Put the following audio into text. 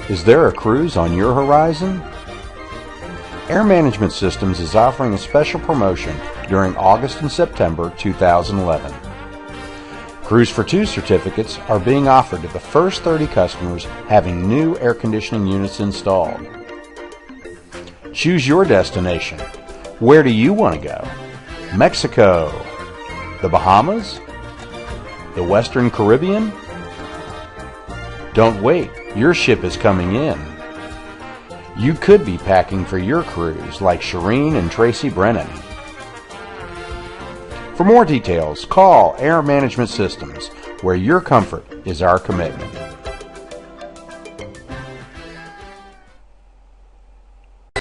Is there a cruise on your horizon? Air Management Systems is offering a special promotion during August and September 2011. Cruise for Two certificates are being offered to the first 30 customers having new air conditioning units installed. Choose your destination. Where do you want to go? Mexico? The Bahamas? The Western Caribbean? Don't wait, your ship is coming in. You could be packing for your cruise like Shireen and Tracy Brennan. For more details, call Air Management Systems, where your comfort is our commitment.